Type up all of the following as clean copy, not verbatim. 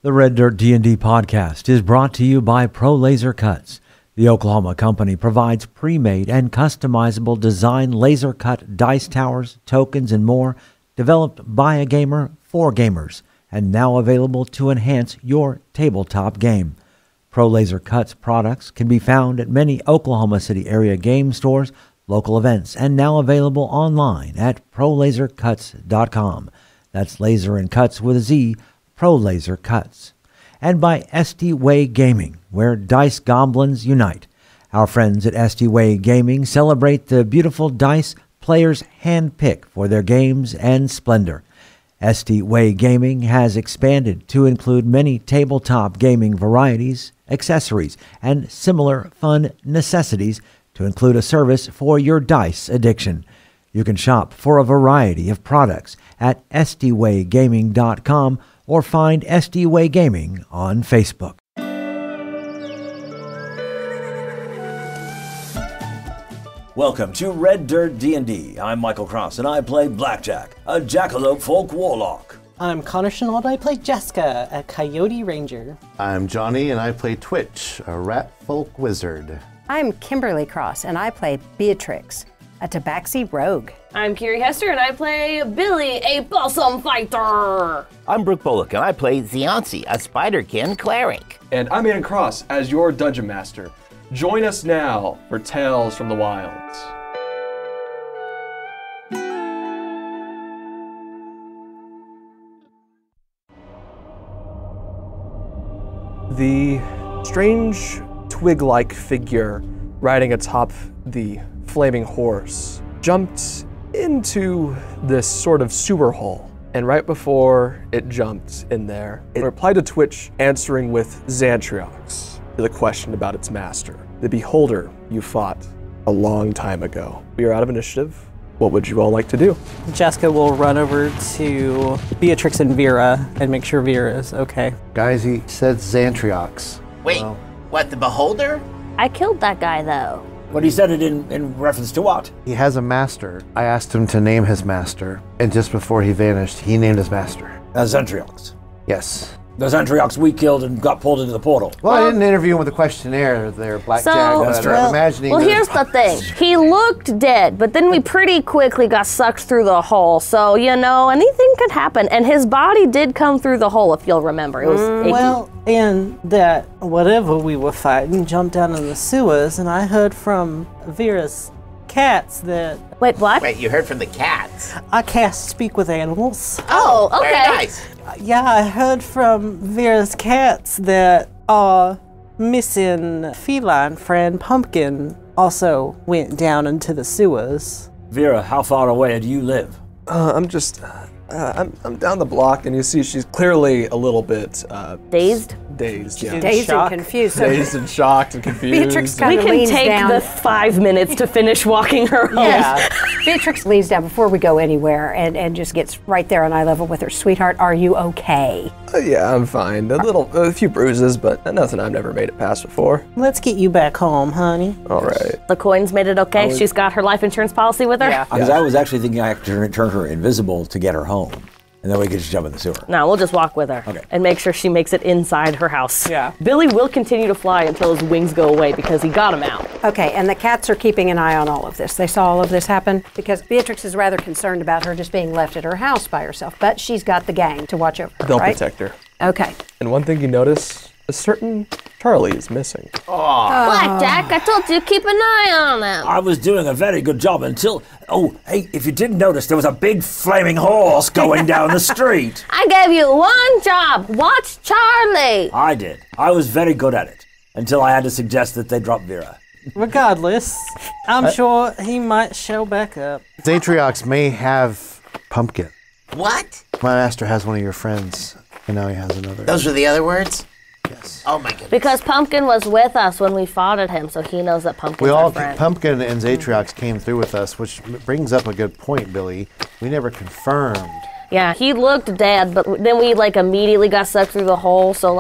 The Red Dirt D&D podcast is brought to you by Pro Laser Cuts. The Oklahoma company provides pre-made and customizable design laser cut dice towers, tokens, and more, developed by a gamer for gamers, and now available to enhance your tabletop game. Pro Laser Cuts products can be found at many Oklahoma City area game stores, local events, and now available online at prolasercuts.com. That's laser and cuts with a Z, Pro Laser Cuts. And by SD Way Gaming, where dice goblins unite. Our friends at SD Way Gaming celebrate the beautiful dice players handpick for their games and splendor. SD Way Gaming has expanded to include many tabletop gaming varieties, accessories, and similar fun necessities to include a service for your dice addiction. You can shop for a variety of products at sdwaygaming.com or find SD Way Gaming on Facebook. Welcome to Red Dirt D&D. I'm Michael Cross, and I play Blackjack, a jackalope folk warlock. I'm Connor Shenold, I play Jaska, a coyote ranger. I'm Johnny, and I play Twitch, a rat folk wizard. I'm Kimberly Cross, and I play Beatrix, a Tabaxi rogue. I'm Kiri Hester, and I play Billy, a possum fighter. I'm Brooke Bullock, and I play Zianci, a spiderkin cleric. And I'm Ian Cross as your Dungeon Master. Join us now for Tales from the Wilds. The strange twig-like figure riding atop the flaming horse jumped into this sort of sewer hole. And right before it jumped in there, it replied to Twitch, answering with Xantriox to the question about its master, the beholder you fought a long time ago. We are out of initiative. What would you all like to do? Jaska will run over to Beatrix and Vera and make sure Vera is okay. Guys, he said Xantriox. Wait, what, the beholder? I killed that guy, though. But he said it in reference to what? He has a master. I asked him to name his master, and just before he vanished, he named his master. Xantriox. Yes. The Xantriox we killed and got pulled into the portal. Well, I didn't interview him with a questionnaire there, Blackjack. I'm imagining. Well, here's the thing. He looked dead, but then we pretty quickly got sucked through the hole. So, you know, anything could happen. And his body did come through the hole, if you'll remember. It was icky. Well, and that whatever we were fighting jumped down in the sewers, and I heard from Vera's cats that... Wait, what? Wait, you heard from the cats? I can't speak with animals. Oh, okay. Very nice. Yeah, I heard from Vera's cats that our missing feline friend Pumpkin also went down into the sewers. Vera, how far away do you live? I'm down the block, and you see she's clearly a little bit Dazed? Dazed, yeah. Dazed and confused. So Dazed and shocked and confused. Beatrix kind We of can leans take down. the 5 minutes to finish walking her home. Yeah. Beatrix leans down before we go anywhere and just gets right there on eye level with her. Sweetheart, are you okay? Yeah, I'm fine. A few bruises, but nothing I've never made it past before. Let's get you back home, honey. All right. The coins made it okay? She's got her life insurance policy with her? Yeah. Because I was actually thinking I had to turn her invisible to get her home. And then we could just jump in the sewer. No, we'll just walk with her and make sure she makes it inside her house. Yeah. Billy will continue to fly until his wings go away because he got him out. Okay, and the cats are keeping an eye on all of this. They saw all of this happen because Beatrix is rather concerned about her just being left at her house by herself. But she's got the gang to watch over her, They'll right? protect her. Okay. And one thing you notice, a certain Charlie is missing. Blackjack, I told you to keep an eye on him. I was doing a very good job until... Oh, hey, if you didn't notice, there was a big flaming horse going down the street. I gave you one job. Watch Charlie. I did. I was very good at it. Until I had to suggest that they drop Vera. Regardless, I'm sure he might show back up. Xantriox may have Pumpkin. What? My master has one of your friends, and now he has another. Those are the other words? Yes. Oh my goodness. Because Pumpkin was with us when we fought at him, so he knows that Pumpkin's our friend. Pumpkin and Xantriox came through with us, which brings up a good point, Billy. We never confirmed. Yeah, he looked dead, but then we immediately got sucked through the hole, so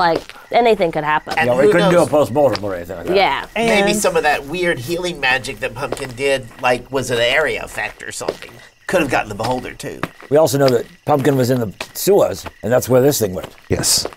anything could happen. And Yeah, we who couldn't do a knows? post-mortem or anything like that. Yeah. Maybe some of that weird healing magic that Pumpkin did, was an area effect or something. Could have gotten the beholder, too. We also know that Pumpkin was in the sewers, and that's where this thing went. Yes.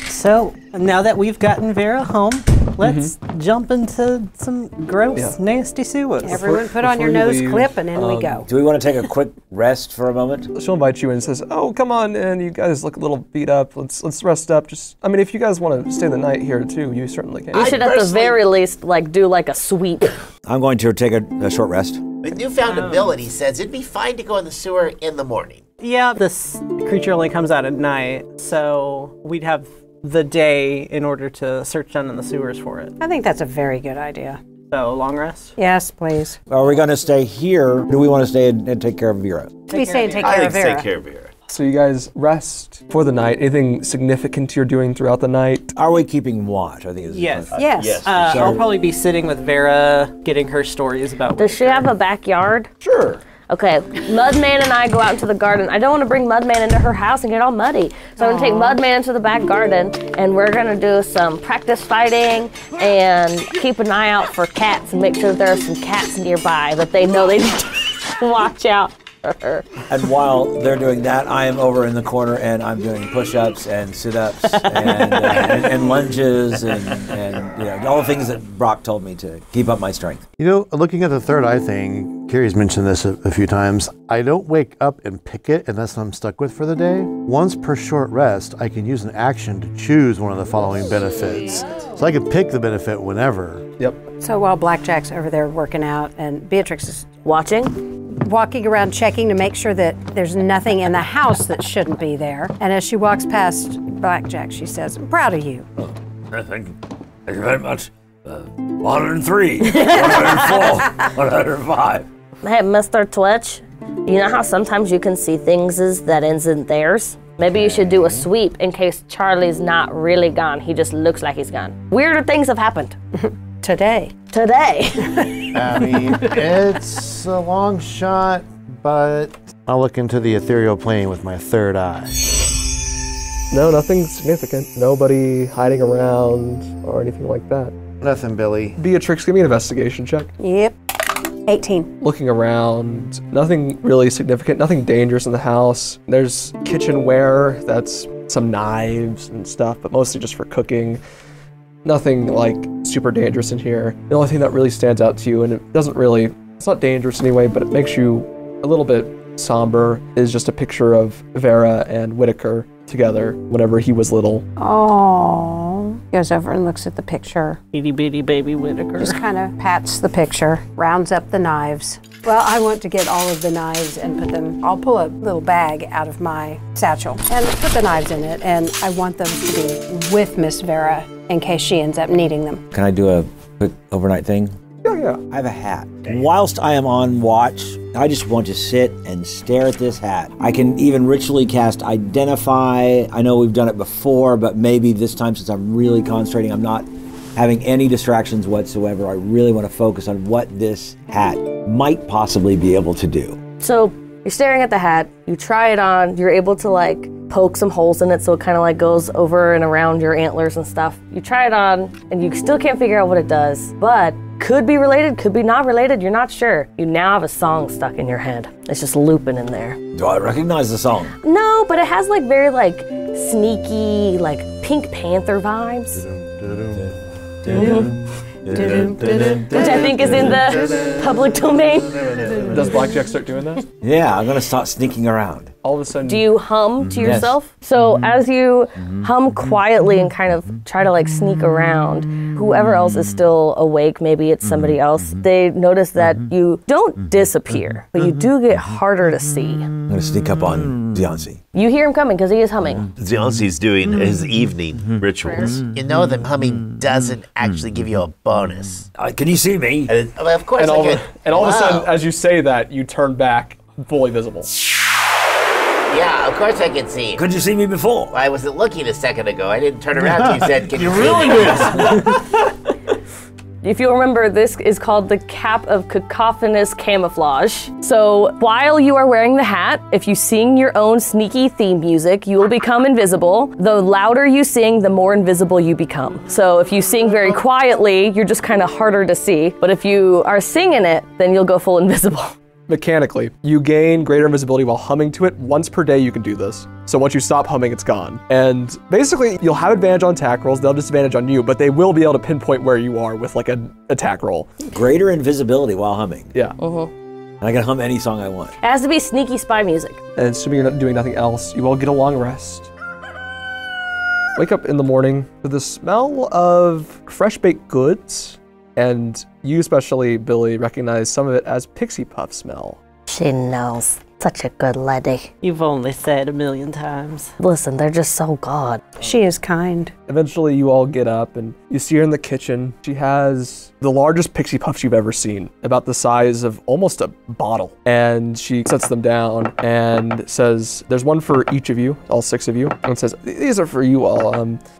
So now that we've gotten Vera home, let's jump into some gross, nasty sewers. Everyone put on your before you nose leave, clip and in we go. Do we want to take a quick rest for a moment? She'll invite you in and says, "Oh, come on in. You guys look a little beat up. Let's rest up. I mean, if you guys want to stay the night here too, you certainly can." We should at the very least do like a sweep. I'm going to take a short rest. My newfound ability says it'd be fine to go in the sewer in the morning. Yeah, this creature only comes out at night, so we'd have the day in order to search down in the sewers for it. I think that's a very good idea. So, long rest? Yes, please. Are we going to stay here? Or do we want to stay and take care of Vera? We stay and take care of Vera. Take care of Vera. So you guys rest for the night. Anything significant you're doing throughout the night? Are we keeping watch? I think is Yes. Yes. I'll probably be sitting with Vera, getting her stories about. Does she have a backyard? Sure. Okay, Mudman and I go out into the garden. I don't want to bring Mudman into her house and get all muddy. So I'm going to take Mudman into the back garden, and we're going to do some practice fighting and keep an eye out for cats and make sure there are some cats nearby that they know they need to watch out for her. And while they're doing that, I am over in the corner and I'm doing push-ups and sit-ups and lunges and all the things that Brock told me to keep up my strength. You know, looking at the third eye thing, Carrie's mentioned this a few times. I don't wake up and pick it unless I'm stuck with for the day. Once per short rest, I can use an action to choose one of the following benefits. So I can pick the benefit whenever. Yep. So while Blackjack's over there working out and Beatrix is Walking around checking to make sure that there's nothing in the house that shouldn't be there. And as she walks past Blackjack, she says, "I'm proud of you." Thank you very much. 103, 104, 105. Hey, Mr. Twitch, you know how sometimes you can see things that isn't theirs? Maybe you should do a sweep in case Charlie's not really gone. He just looks like he's gone. Weirder things have happened. Today. I mean, it's a long shot, but I'll look into the ethereal plane with my third eye. No, nothing significant. Nobody hiding around or anything like that. Nothing, Billy. Beatrix, give me an investigation check. Yep. 18. Looking around, nothing really significant, nothing dangerous in the house. There's kitchenware, that's some knives and stuff, but mostly just for cooking. Nothing like super dangerous in here. The only thing that really stands out to you, and it's not dangerous anyway, but it makes you a little bit somber, is just a picture of Vera and Whitaker together whenever he was little. Oh, goes over and looks at the picture. Itty bitty baby Whitaker. Just kind of pats the picture, rounds up the knives. Well, I want to get all of the knives and put them, I'll pull a little bag out of my satchel and put the knives in it, and I want them to be with Miss Vera in case she ends up needing them. Can I do a quick overnight thing? Yeah. I have a hat. Whilst I am on watch, I just want to sit and stare at this hat. I can even ritually cast Identify. I know we've done it before, but maybe this time, since I'm really concentrating, I'm not having any distractions whatsoever. I really want to focus on what this hat might possibly be able to do. So you're staring at the hat, you try it on, you're able to poke some holes in it so it kind of goes over and around your antlers and stuff. You try it on and you still can't figure out what it does, but could be related, could be not related, you're not sure. You now have a song stuck in your head. It's just looping in there. Do I recognize the song? No, but it has very sneaky, Pink Panther vibes. Which I think is in the public domain. Does Blackjack start doing that? Yeah, I'm gonna start sneaking around. All of a sudden. Do you hum to yourself? So as you hum quietly and kind of try to sneak around, whoever else is still awake, maybe it's somebody else, they notice that you don't disappear, but you do get harder to see. I'm gonna sneak up on Deoncy. You hear him coming because he is humming. Deoncy's doing his evening rituals. You know that humming doesn't actually give you a bonus. Can you see me? Of course And I all, can. and all of a sudden, as you say that, you turn back, fully visible. Yeah, of course I can see. Could you see me before? I wasn't looking a second ago. I didn't turn around till you said, "Can you really If you remember, this is called the Cap of Cacophonous Camouflage. So while you are wearing the hat, if you sing your own sneaky theme music, you will become invisible. The louder you sing, the more invisible you become. So if you sing very quietly, you're just kind of harder to see. But if you are singing it, then you'll go full invisible. mechanically, you gain greater invisibility while humming to it. Once per day you can do this. So once you stop humming, it's gone. And basically, you'll have advantage on attack rolls, they'll disadvantage on you, but they will be able to pinpoint where you are with like an attack roll. Greater invisibility while humming. Yeah. And I can hum any song I want. It has to be sneaky spy music. And assuming you're not doing nothing else, you all get a long rest. Wake up in the morning to the smell of fresh baked goods, and you especially, Billy, recognize some of it as pixie puff smell. She knows. Such a good lady. You've only said 1,000,000 times. Listen, they're just so good. She is kind. Eventually you all get up and you see her in the kitchen. She has the largest pixie puffs you've ever seen, about the size of almost a bottle. And she sets them down and says, there's one for each of you, all 6 of you, and says, these are for you all.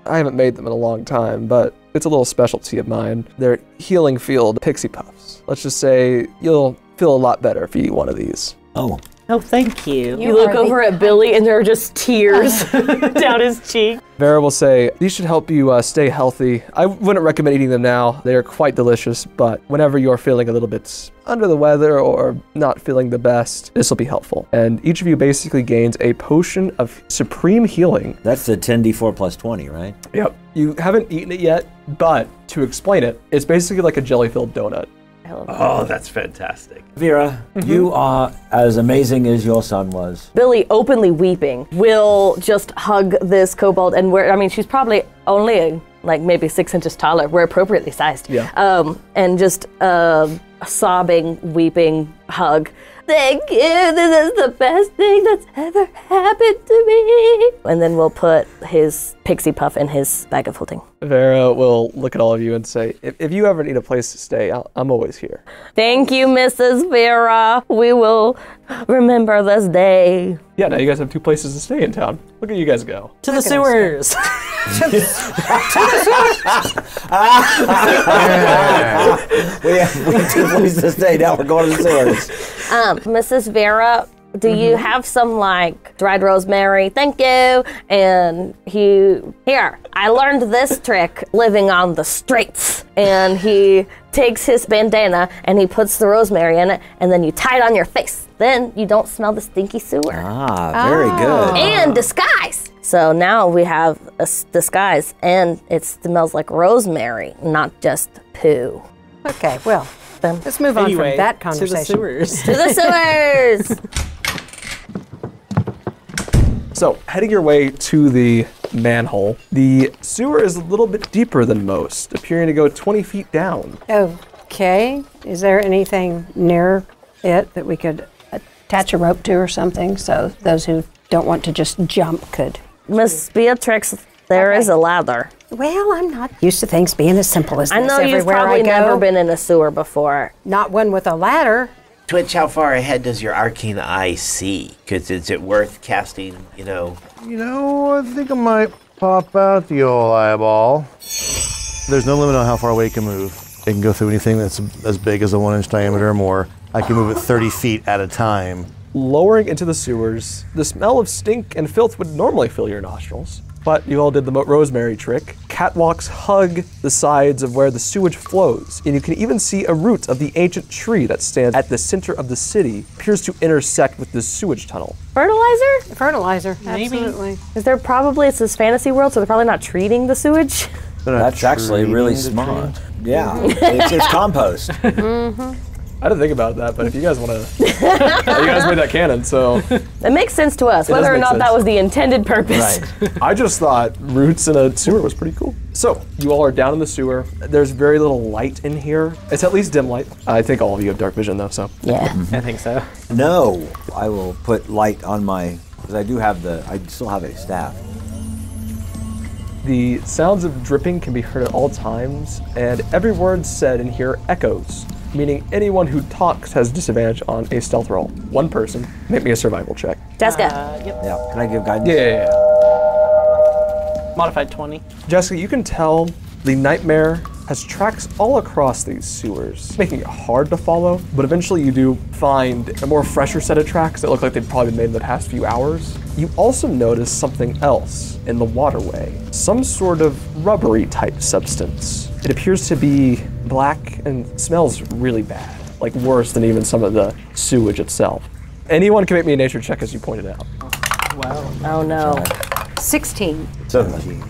I haven't made them in a long time, but it's a little specialty of mine. They're healing field pixie puffs. Let's just say you'll feel a lot better if you eat one of these. Oh. Oh, thank you. You look over at Billy and there are just tears down his cheek. Vera will say, these should help you stay healthy. I wouldn't recommend eating them now. They are quite delicious, but whenever you're feeling a little bit under the weather or not feeling the best, this will be helpful. And each of you basically gains a potion of supreme healing. That's the 10d4 plus 20, right? Yep. You haven't eaten it yet, but to explain it, it's basically like a jelly-filled donut. Oh, that's fantastic. Vera, you are as amazing as your son was. Billy, openly weeping, will just hug this kobold and she's probably only like maybe 6 inches taller. We're appropriately sized. Yeah. And just sobbing, weeping hug. Thank you, this is the best thing that's ever happened to me. And then we'll put his pixie puff in his bag of holding. Vera will look at all of you and say, if you ever need a place to stay, I'm always here. Thank you, Mrs. Vera. We will remember this day. Yeah, now you guys have 2 places to stay in town. Look at you guys go. To the sewers. We have 2 places to stay. Now we're going to the sewers. Mrs. Vera, do you have some like dried rosemary? Thank you. And here, I learned this trick living on the streets. And he takes his bandana and he puts the rosemary in it, and then you tie it on your face. Then you don't smell the stinky sewer. Ah, very good. And disguise. So now we have a disguise, and it smells like rosemary, not just poo. Okay, well, let's move on Anyway, from that to conversation. the sewers. To the sewers! So, heading your way to the manhole, the sewer is a little bit deeper than most, appearing to go 20 feet down. Okay, is there anything near it that we could attach a rope to or something, so those who don't want to just jump could? Miss Beatrix, there is a ladder. Well, I'm not used to things being as simple as this. I know you've everywhere probably I go. never been in a sewer before. Not one with a ladder. Twitch, how far ahead does your arcane eye see? Because is it worth casting, I think I might pop out the old eyeball. There's no limit on how far away it can move. It can go through anything that's as big as a 1-inch diameter or more. I can move it 30 feet at a time. Lowering into the sewers, the smell of stink and filth would normally fill your nostrils. But you all did the rosemary trick. Catwalks hug the sides of where the sewage flows, and you can even see a root of the ancient tree that stands at the center of the city, appears to intersect with this sewage tunnel. Fertilizer? Fertilizer, Maybe. absolutely. Is there probably, it's this fantasy world, so they're probably not treating the sewage? That's actually really smart. Yeah, it's compost. I didn't think about that, but if you guys want to, you guys made that canon, so. It makes sense to us, It does whether or make not sense. that was the intended purpose. Right. I just thought roots in a sewer was pretty cool. So, you all are down in the sewer. There's very little light in here. It's at least dim light. I think all of you have dark vision though, so. Yeah. I think so. No, I will put light on my, because I still have a staff. The sounds of dripping can be heard at all times, and every word said in here echoes, meaning anyone who talks has disadvantage on a stealth roll. One person, make me a survival check. Jaska. Yep. Yeah, can I give guidance? Yeah. Modified 20. Jessica, you can tell the nightmare has tracks all across these sewers, making it hard to follow, but eventually you do find a more fresher set of tracks that look like they've probably been made in the past few hours. You also notice something else in the waterway, some sort of rubbery type substance. It appears to be black and smells really bad, like worse than even some of the sewage itself. Anyone can make me a nature check, as you pointed out. Wow. Oh no. 16. 17.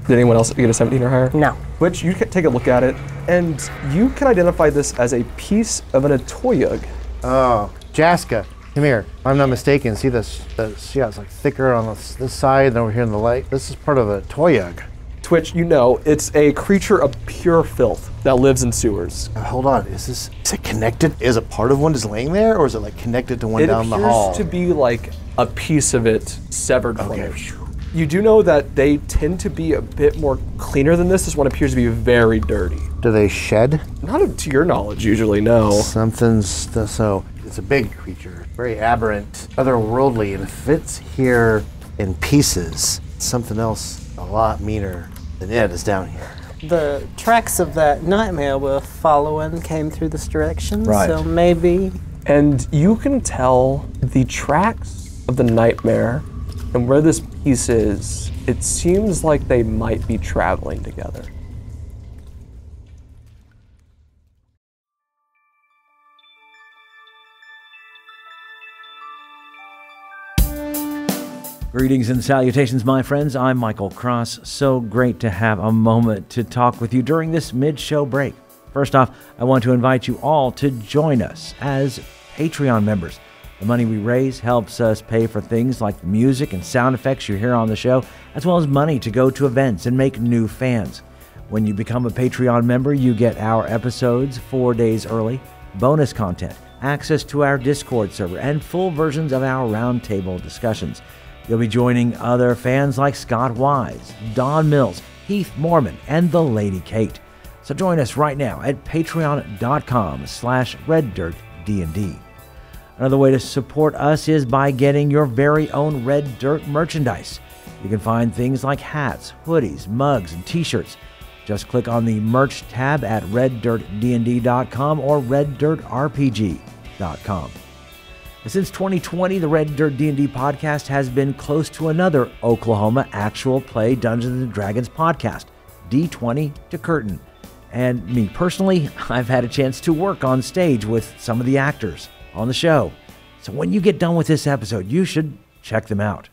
Did anyone else get a 17 or higher? No. Which you can take a look at it, and you can identify this as a piece of an atoyug. Oh, Jaska, come here. If I'm not mistaken, see this? See how it's like thicker on this side and over here in the light? This is part of a toyug. Twitch, you know, it's a creature of pure filth that lives in sewers. Hold on, is it connected? Is a part of one just laying there, or is it like connected to one down the hall? It appears to be like a piece of it severed from it. You do know that they tend to be a bit more cleaner than this. This one appears to be very dirty. Do they shed? Not to your knowledge, usually, no. So it's a big creature, very aberrant, otherworldly, and if it's here in pieces, something else a lot meaner than it is down here. The tracks of that nightmare we're following came through this direction, Right. so maybe... And you can tell the tracks of the nightmare and where this piece is, it seems like they might be traveling together. Greetings and salutations, my friends. I'm Michael Cross. So great to have a moment to talk with you during this mid-show break. First off, I want to invite you all to join us as Patreon members. The money we raise helps us pay for things like the music and sound effects you hear on the show, as well as money to go to events and make new fans. When you become a Patreon member, you get our episodes 4 days early, bonus content, access to our Discord server, and full versions of our roundtable discussions. You'll be joining other fans like Scott Wise, Don Mills, Heath Mormon, and the Lady Kate. So join us right now at patreon.com/RedDirtDnD. Another way to support us is by getting your very own Red Dirt merchandise. You can find things like hats, hoodies, mugs, and t-shirts. Just click on the merch tab at reddirtdnd.com or reddirtrpg.com. Since 2020, the Red Dirt D&D podcast has been close to another Oklahoma actual play Dungeons & Dragons podcast, D20 to Curtain. And me personally, I've had a chance to work on stage with some of the actors on the show. So when you get done with this episode, you should check them out.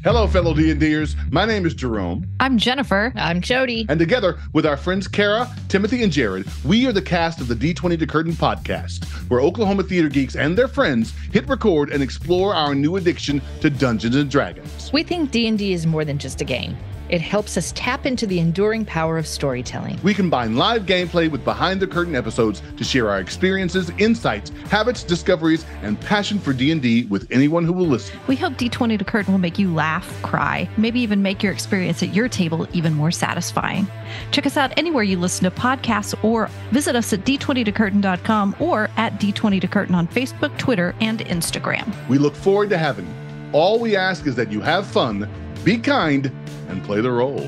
Hello, fellow D&Ders. My name is Jerome. I'm Jennifer. I'm Jody. And together with our friends Kara, Timothy, and Jared, we are the cast of the D20 to Curtain podcast, where Oklahoma theater geeks and their friends hit record and explore our new addiction to Dungeons & Dragons. We think D&D is more than just a game. It helps us tap into the enduring power of storytelling. We combine live gameplay with behind-the-curtain episodes to share our experiences, insights, habits, discoveries, and passion for D&D with anyone who will listen. We hope D20 to Curtain will make you laugh, cry, maybe even make your experience at your table even more satisfying. Check us out anywhere you listen to podcasts or visit us at d20tocurtain.com or at D20 to Curtain on Facebook, Twitter, and Instagram. We look forward to having you. All we ask is that you have fun, be kind, and play the role.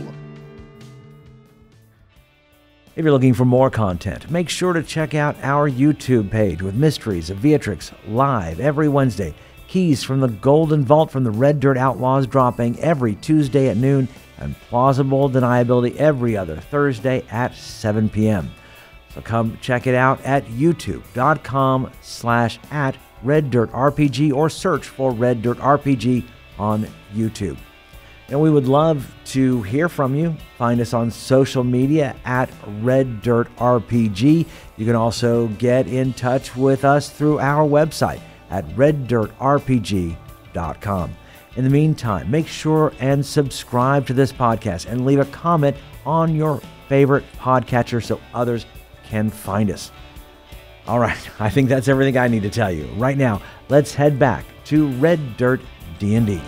If you're looking for more content, make sure to check out our YouTube page with Mysteries of Beatrix live every Wednesday. Keys from the Golden Vault from the Red Dirt Outlaws dropping every Tuesday at noon, and Plausible Deniability every other Thursday at 7 p.m. So come check it out at youtube.com/@RedDirtRPG or search for Red Dirt RPG on YouTube. And we would love to hear from you. Find us on social media at Red Dirt RPG. You can also get in touch with us through our website at reddirtrpg.com. In the meantime, make sure and subscribe to this podcast and leave a comment on your favorite podcatcher so others can find us. All right, I think that's everything I need to tell you. Right now, let's head back to Red Dirt D&D.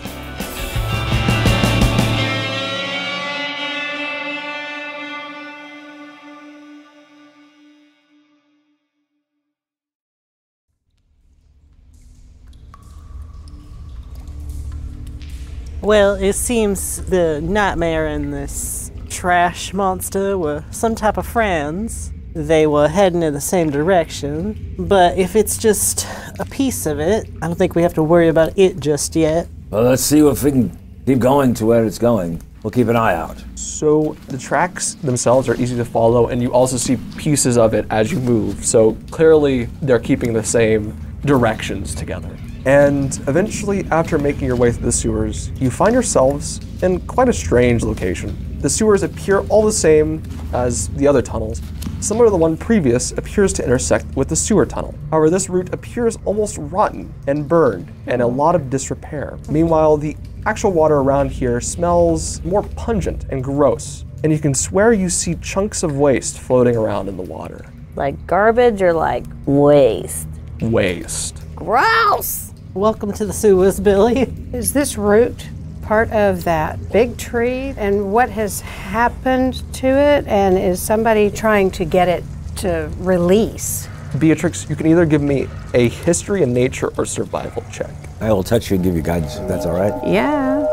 Well, it seems the nightmare and this trash monster were some type of friends. They were heading in the same direction, but if it's just a piece of it, I don't think we have to worry about it just yet. Well, let's see if we can keep going to where it's going. We'll keep an eye out. So the tracks themselves are easy to follow, and you also see pieces of it as you move. So clearly they're keeping the same directions together. And eventually, after making your way through the sewers, you find yourselves in quite a strange location. The sewers appear all the same as the other tunnels. Similar to the one previous, appears to intersect with the sewer tunnel. However, this route appears almost rotten and burned and a lot of disrepair. Meanwhile, the actual water around here smells more pungent and gross, and you can swear you see chunks of waste floating around in the water. Like garbage or like waste? Waste. Gross! Welcome to the sewers, Billy. Is this root part of that big tree? And what has happened to it? And is somebody trying to get it to release? Beatrix, you can either give me a history in nature or survival check. I will touch you and give you guidance if that's all right. Yeah.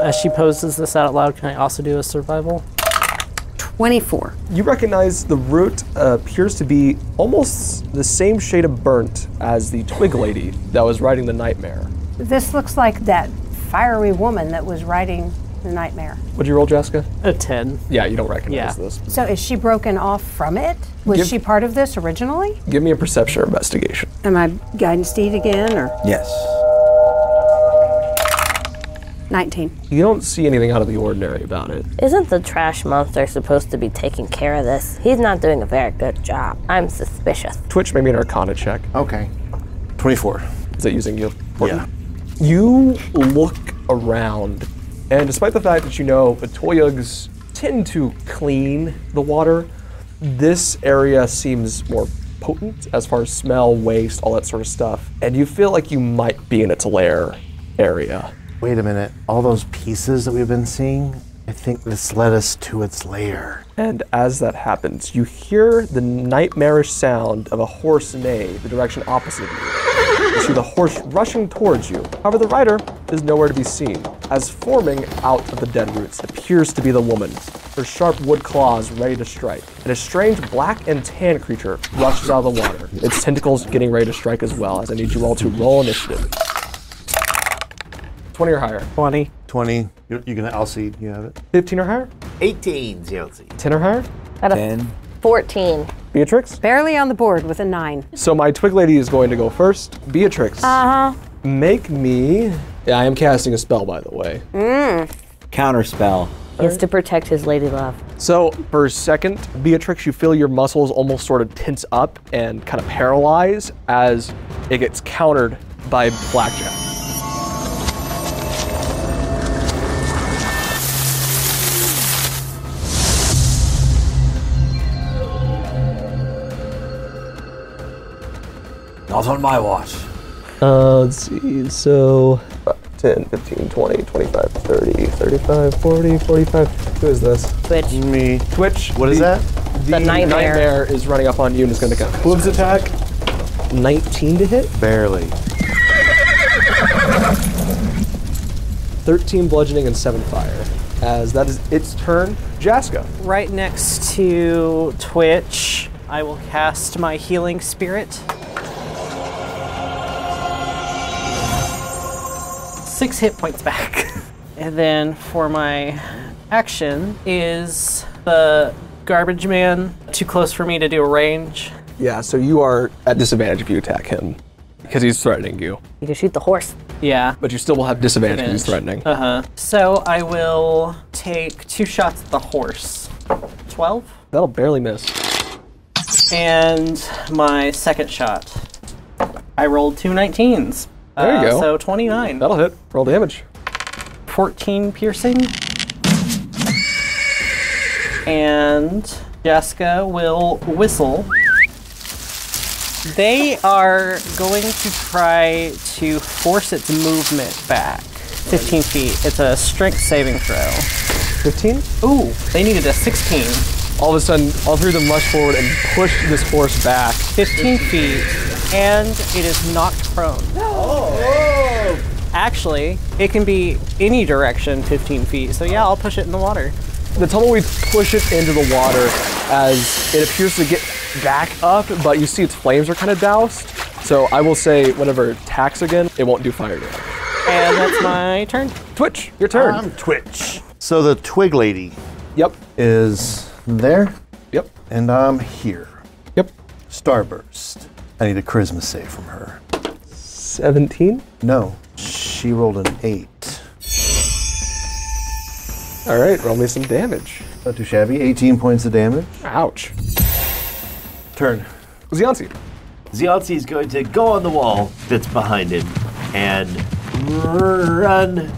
As she poses this out loud, can I also do a survival? 24. You recognize the root appears to be almost the same shade of burnt as the twig lady that was riding the nightmare. This looks like that fiery woman that was riding the nightmare. What'd you roll, Jaska? A 10. Yeah, you don't recognize this. So is she broken off from it? Was she part of this originally? Give me a perception or investigation. Am I guidance deed again, or? Yes. 19. You don't see anything out of the ordinary about it. Isn't the trash monster supposed to be taking care of this? He's not doing a very good job. I'm suspicious. Twitch, maybe an Arcana check. Okay. 24. Is that using you? Yeah. You look around, and despite the fact that you know the Toyugs tend to clean the water, this area seems more potent as far as smell, waste, all that sort of stuff. And you feel like you might be in its lair area. Wait a minute. All those pieces that we've been seeing, I think this led us to its lair. And as that happens, you hear the nightmarish sound of a horse neigh the direction opposite of you. You see the horse rushing towards you. However, the rider is nowhere to be seen, as forming out of the dead roots appears to be the woman, her sharp wood claws ready to strike. And a strange black and tan creature rushes out of the water, its tentacles getting ready to strike as well, as I need you all to roll initiative. 20 or higher. 20. 20. I'll see. You have it. 15 or higher. 18, Yote. 10 or higher. Got a 10. 14. Beatrix. Barely on the board with a 9. So my twig lady is going to go first. Beatrix. Make me. Yeah, I am casting a spell, by the way. Counter spell. It's to protect his lady love. So for a second, Beatrix, you feel your muscles almost sort of tense up and kind of paralyze as it gets countered by Blackjack. Not on my watch. Let's see, so 10, 15, 20, 25, 30, 35, 40, 45. Who is this? Twitch. Me. Twitch. What is that? The nightmare. Is running up on you and is going to get hooves attack. 19 to hit. Barely. 13 bludgeoning and 7 fire. As that is its turn. Jaska. Right next to Twitch, I will cast my healing spirit. 6 hit points back. And then for my action, is the garbage man too close for me to do a range? Yeah, so you are at disadvantage if you attack him because he's threatening you. You can shoot the horse. Yeah. But you still will have disadvantage because he's threatening. So I will take 2 shots at the horse. 12? That'll barely miss. And my second shot. I rolled 2 19s. There you go. So 29. That'll hit. Roll damage. 14 piercing. And Jaska will whistle. They are going to try to force its movement back 15 feet. It's a strength saving throw. 15? Ooh, they needed a 16. All of a sudden, all 3 of them rush forward and push this horse back. 15 feet, and it is knocked prone. Actually, it can be any direction 15 feet. So yeah, I'll push it in the water. The tumbleweed push it into the water as it appears to get back up, but you see its flames are kind of doused. So I will say whenever it attacks again, it won't do fire damage. And that's my turn. Twitch, your turn. I'm Twitch. So the twig lady Yep. is there, Yep. and I'm here. Yep. Starburst. I need a charisma save from her. 17. No, she rolled an 8. All right, roll me some damage. Not too shabby. 18 points of damage. Ouch. Turn. Ziansi. Ziansi is going to go on the wall that's behind him and run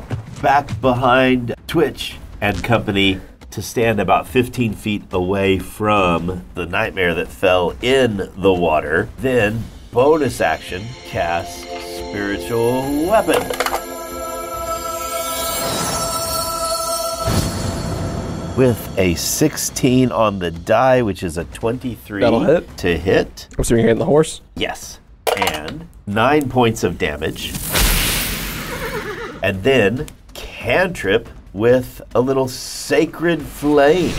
back behind Twitch and company to stand about 15 feet away from the nightmare that fell in the water. Then, bonus action, cast Spiritual Weapon. With a 16 on the die, which is a 23 That'll hit. to hit. I'm assuming you're hitting the horse. Yes. And 9 points of damage. And then cantrip with a little sacred flame.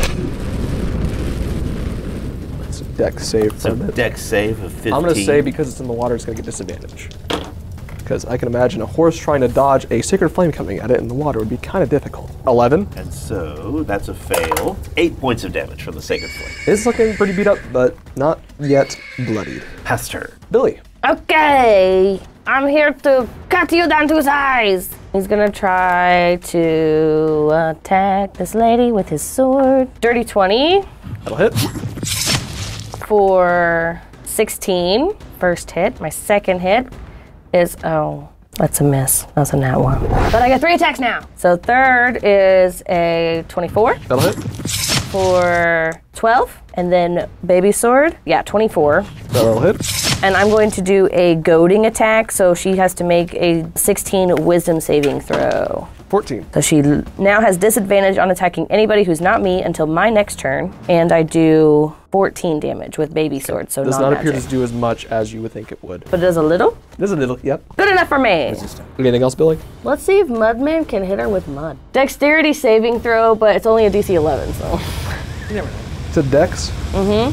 It's a dex save So from it. dex save of 15. I'm going to say because it's in the water, it's going to get disadvantage. Because I can imagine a horse trying to dodge a sacred flame coming at it in the water would be kind of difficult. 11. And so that's a fail. 8 points of damage from the sacred flame. It's looking pretty beat up, but not yet bloodied. Past her. Billy. Okay, I'm here to cut you down to size. He's gonna try to attack this lady with his sword. Dirty 20 That'll hit. for 16. First hit. My second hit is, oh, that's a miss. That's a nat 1. But I get 3 attacks now. So third is a 24 That'll hit. for 12. And then baby sword, yeah, 24. That'll hit. And I'm going to do a goading attack, so she has to make a 16 wisdom saving throw. 14. So she now has disadvantage on attacking anybody who's not me until my next turn, and I do 14 damage with baby sword, so Does not appear non-magic. to do as much as you would think it would. But it does a little? There's a little, yep. Good enough for me. Anything else, Billy? Let's see if Mudman can hit her with mud. Dexterity saving throw, but it's only a DC 11, so. It's a dex. Mm-hmm.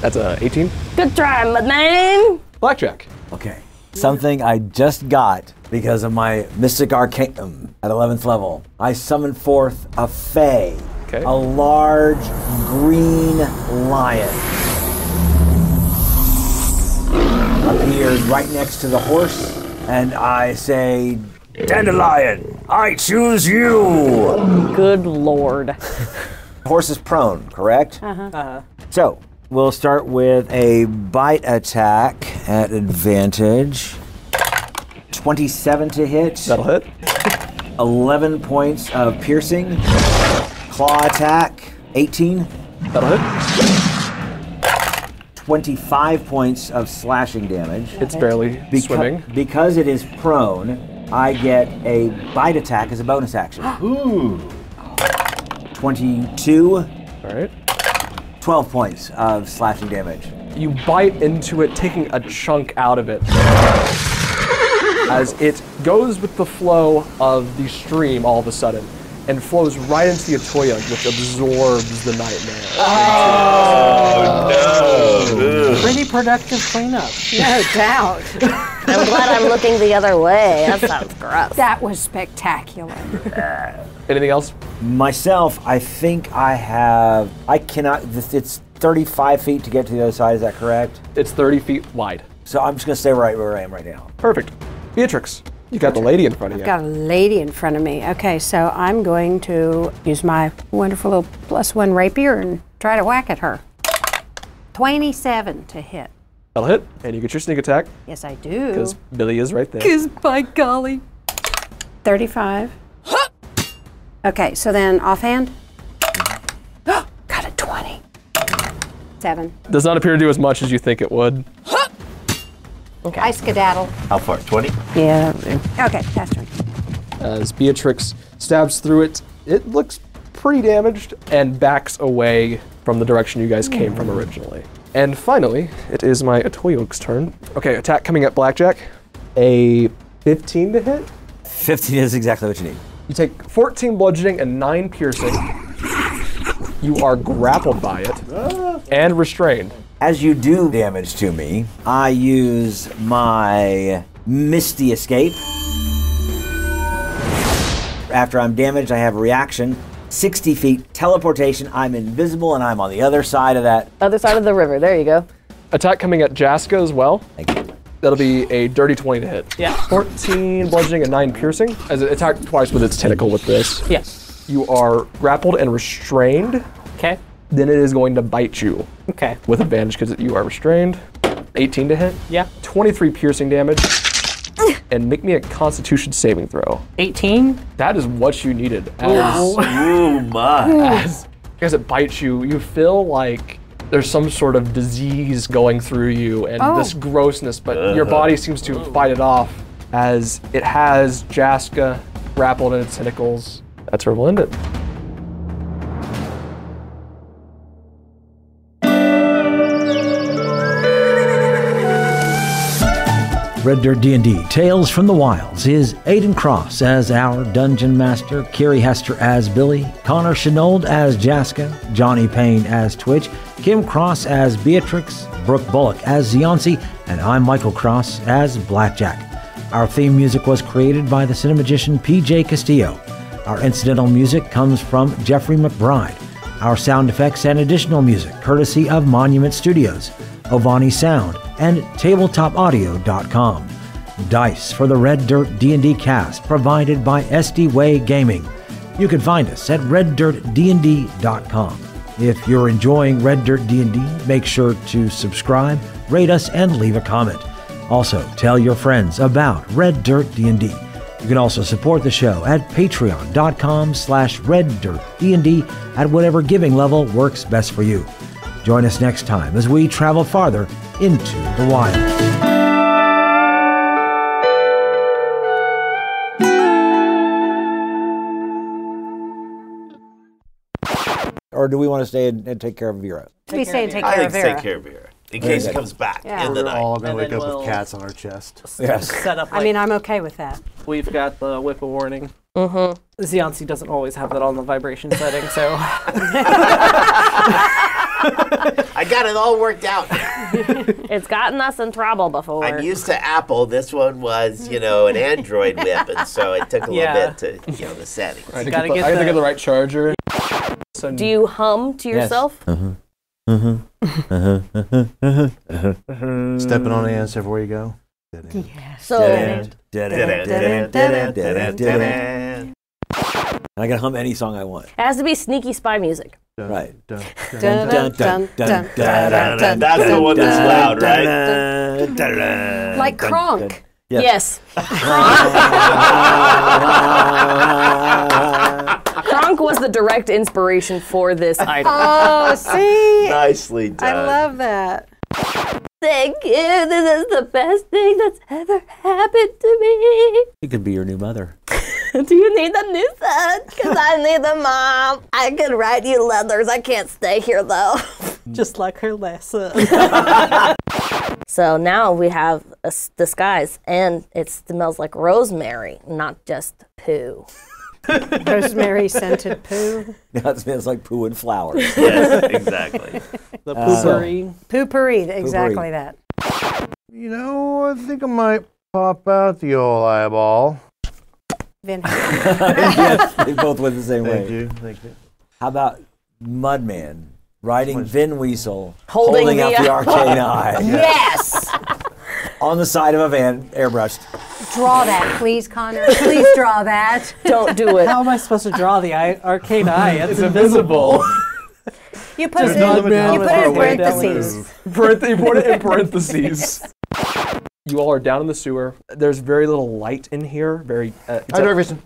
That's a 18. Good try, Mudman. Blackjack. Okay. Something I just got because of my Mystic Arcanum at 11th level. I summoned forth a Fae, Okay. a large green lion. Appears right next to the horse, and I say, Dandelion, I choose you! Good lord. Horse is prone, correct? So, we'll start with a bite attack at advantage. 27 to hit. That'll hit. 11 points of piercing. Claw attack, 18. That'll hit. 25 points of slashing damage. It's barely swimming. Because it is prone, I get a bite attack as a bonus action. Ooh. 22. All right. 12 points of slashing damage. You bite into it, taking a chunk out of it. As it goes with the flow of the stream all of a sudden and flows right into the Atoya, which absorbs the nightmare. Pretty productive cleanup. No doubt. I'm glad I'm looking the other way. That sounds gross. That was spectacular. Anything else? Myself, I think I cannot, it's 35 feet to get to the other side, is that correct? It's 30 feet wide. So I'm just gonna stay right where I am right now. Perfect. Beatrix, you got the lady in front of you. I've got a lady in front of me. Okay, so I'm going to use my wonderful little +1 rapier and try to whack at her. 27 to hit. That'll hit, and you get your sneak attack, Yes, I do. because Billy is right there. Because by golly. 35. Okay, so then offhand. Got a 20. 7. Does not appear to do as much as you think it would. Okay. I skedaddle. How far? 20? Yeah. Okay, that's right. As Beatrix stabs through it, it looks pretty damaged and backs away from the direction you guys came from originally. And finally, it is my Atoyok's turn. Okay, attack coming at Blackjack. A 15 to hit. 15 is exactly what you need. You take 14 bludgeoning and 9 piercing. You are grappled by it and restrained. As you do damage to me, I use my Misty Escape After I'm damaged, I have a reaction. 60 feet, teleportation, I'm invisible, and I'm on the other side of that. Other side of the river. There you go. Attack coming at Jaska as well. Thank you. That'll be a dirty 20 to hit. Yeah. 14 bludgeoning and 9 piercing. As it attacked twice with its tentacle with this. Yeah. You are grappled and restrained. Okay. Then it is going to bite you. Okay. With advantage because you are restrained. 18 to hit. Yeah. 23 piercing damage. And make me a Constitution saving throw. 18. That is what you needed. Oh my. As it bites you, you feel like there's some sort of disease going through you and this grossness, but your body seems to fight it off as it has Jaska grappled in its tentacles. That's where we'll end it. Red Dirt D&D Tales from the Wilds is Aiden Cross as our Dungeon Master, Kiri Hester as Billy, Connor Shenold as Jaska, Johnny Payne as Twitch, Kim Cross as Beatrix, Brooke Bullock as Zionsi, and I'm Michael Cross as Blackjack. Our theme music was created by the cinemagician PJ Castillo. Our incidental music comes from Jeffrey McBride. Our sound effects and additional music courtesy of Monument Studios, Ovani Sound, and tabletopaudio.com. Dice for the Red Dirt D&D cast provided by SD Way Gaming. You can find us at reddirtdnd.com. If you're enjoying Red Dirt D&D, make sure to subscribe, rate us, and leave a comment. Also, tell your friends about Red Dirt D&D. You can also support the show at patreon.com/reddirtdnd at whatever giving level works best for you. Join us next time as we travel farther into the wild. Or do we want to stay and take care of Vera? We say take I care of think Vera. take care of Vera in case he comes back in the We're all night. gonna And wake then up we'll- with cats on our chest. Yes. Set up. I mean, I'm okay with that. we've got the whip of warning. Mm-hmm. Zionsi doesn't always have that on the vibration setting, so. I got it all worked out. It's gotten us in trouble before. I'm used to Apple. This one was, an Android whip, and so it took a little bit to, the settings. I Gotta had get to the- get the right charger. So Do you hum to yourself? Stepping on ants everywhere you go. So And I can hum any song I want. it has to be sneaky spy music. Right. Dun, dun, dun, dun, dun, That's the one that's loud, right? Like Kronk. Yes. Kronk was the direct inspiration for this item. Oh, see? Nicely done. I love that. Thank you. This is the best thing that's ever happened to me. You could be your new mother. Do you need a new son? Because I need a mom. I can write you letters. I can't stay here, though. Just like her lesson. So now we have a disguise, and it smells like rosemary, not just poo. Rosemary scented poo. Now it smells like poo and flowers. Yes, exactly. The poopery. Poopery, exactly that. I think I might pop out the old eyeball. Vin. Yes, they both went the same way. Thank you. How about Mudman riding Vin Weasel, Holding out the the arcane eye Yes! on the side of a van, airbrushed? Draw that, please, Connor. Please draw that. Don't do it. How am I supposed to draw the arcane eye? It's invisible. You put it no in limit parentheses. You put it in parentheses. You all are down in the sewer. There's very little light in here. Dark vision.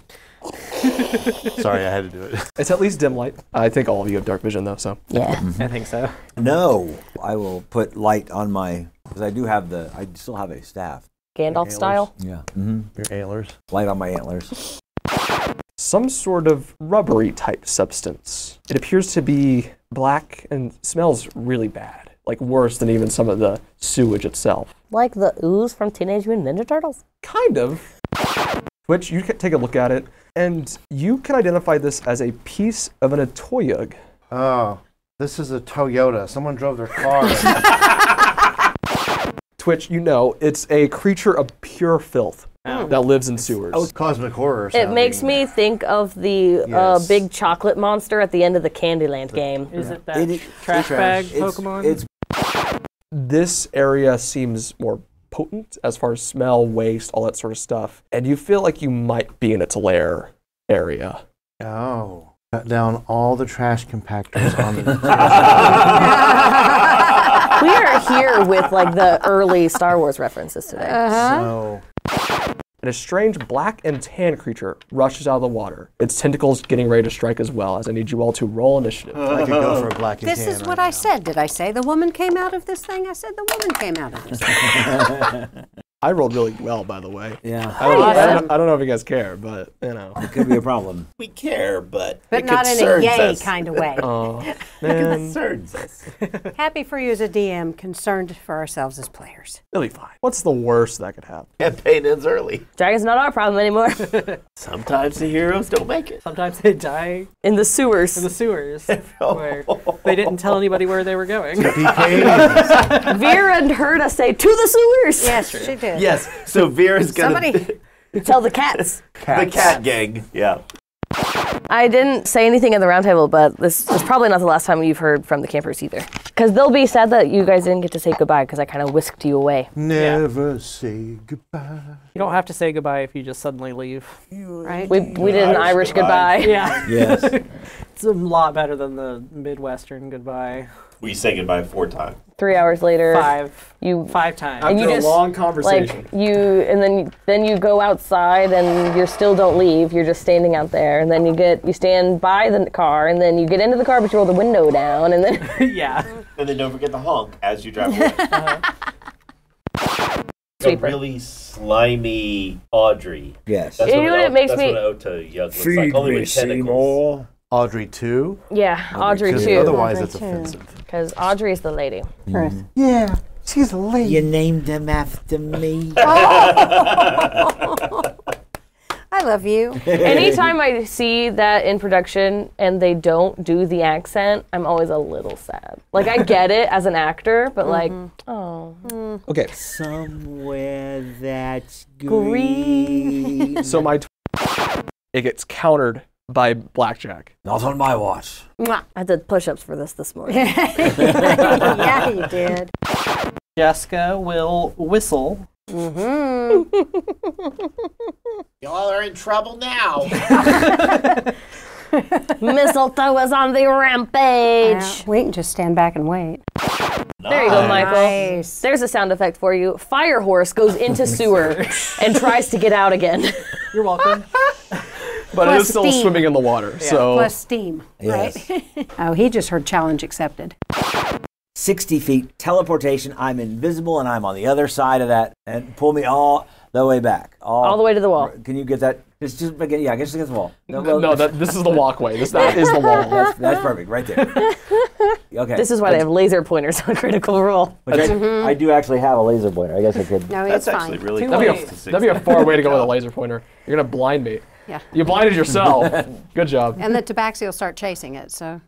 Sorry, I had to do it. It's at least dim light. I think all of you have dark vision though, so. Yeah. I think so. No, I will put light on my, because I still have a staff. Gandalf style. Yeah. Your antlers. Light on my antlers. Some sort of rubbery type substance. It appears to be black and smells really bad. Like worse than even some of the sewage itself. Like the ooze from Teenage Mutant Ninja Turtles. Kind of. Twitch, you can take a look at it, and you can identify this as a piece of an Atoyug. Oh, this is a Toyota. Someone drove their car. Twitch, it's a creature of pure filth. that lives in sewers. Oh, cosmic horror. It makes me think of the Yes. big chocolate monster at the end of the Candyland game. Is it that trash bag Pokemon? This area seems more potent as far as smell, waste, all that sort of stuff. And you feel like you might be in its lair area. Oh. Cut down all the trash compactors on the... We are here with like the early Star Wars references today. So... And a strange black and tan creature rushes out of the water. Its tentacles getting ready to strike as well, as I need you all to roll initiative. I could go for a black and This tan is what right I said. Did I say the woman came out of this thing? I said the woman came out of this thing. I rolled really well, by the way. Yeah. I don't know if you guys care, but, you know. It could be a problem. We care, but But it not in a concerns yay us. kind of way. Oh, It man. concerns us. Happy for you as a DM, concerned for ourselves as players. It'll be fine. What's the worst that could happen? Campaign ends early. Dragon's not our problem anymore. Sometimes the heroes don't make it. Sometimes they die In the sewers. in the sewers where they didn't tell anybody where they were going. Vera heard us say, to the sewers! Yes, she did. Yes, so Vera's gonna... Somebody. Tell the cats. The cat gang, yeah. I didn't say anything in the roundtable, but this is probably not the last time you've heard from the campers either. Because they'll be sad that you guys didn't get to say goodbye because I kind of whisked you away. Never say goodbye. You don't have to say goodbye if you just suddenly leave. Right? We did an Irish goodbye. Yeah. Yes. It's a lot better than the Midwestern goodbye. We say goodbye 4 times. 3 hours later, Five you times. and you After a just long conversation. like and then you go outside and you still don't leave. You're just standing out there, and then you stand by the car, and then you get into the car, but you roll the window down, and then Yeah. And then don't forget the honk as you drive away. A Sweeper. really slimy Audrey. Yes. That's You know what it makes that's me- what Ota Young looks like. Only with tentacles. Audrey 2? yeah, Audrey Because too, otherwise Audrey it's 2. offensive. because Audrey's the lady. Yeah, she's a lady. You named him after me. I love you. Anytime I see that in production and they don't do the accent, I'm always a little sad. Like I get it as an actor, but like, oh. Okay, Somewhere that's green. so it gets countered by Blackjack. Not on my watch. I did push-ups for this morning. Yeah, you did. Jaska will whistle. Y'all are in trouble now. Mistletoe is on the rampage. We can just stand back and wait. There you go, Michael. Nice. There's a sound effect for you. Fire horse goes into sewer and tries to get out again. You're welcome. But it Plus is still steam. swimming in the water, so... Plus steam, Yes. right? Oh, he just heard challenge accepted. 60 feet teleportation. I'm invisible and I'm on the other side of that, and pull me all the way back. All the way to the wall. Can you get that? Just again, yeah, just against the wall. No, this is the walkway. That is the wall. That's perfect, right there. Okay. This is why they have laser pointers on Critical Role. Which I do actually have a laser pointer. I guess I could. No, That's it's actually fine. really Too close late. to 60. That'd be a far way to go with a laser pointer. You're gonna blind me. Yeah. You blinded yourself. Good job. And the Tabaxi will start chasing it, so.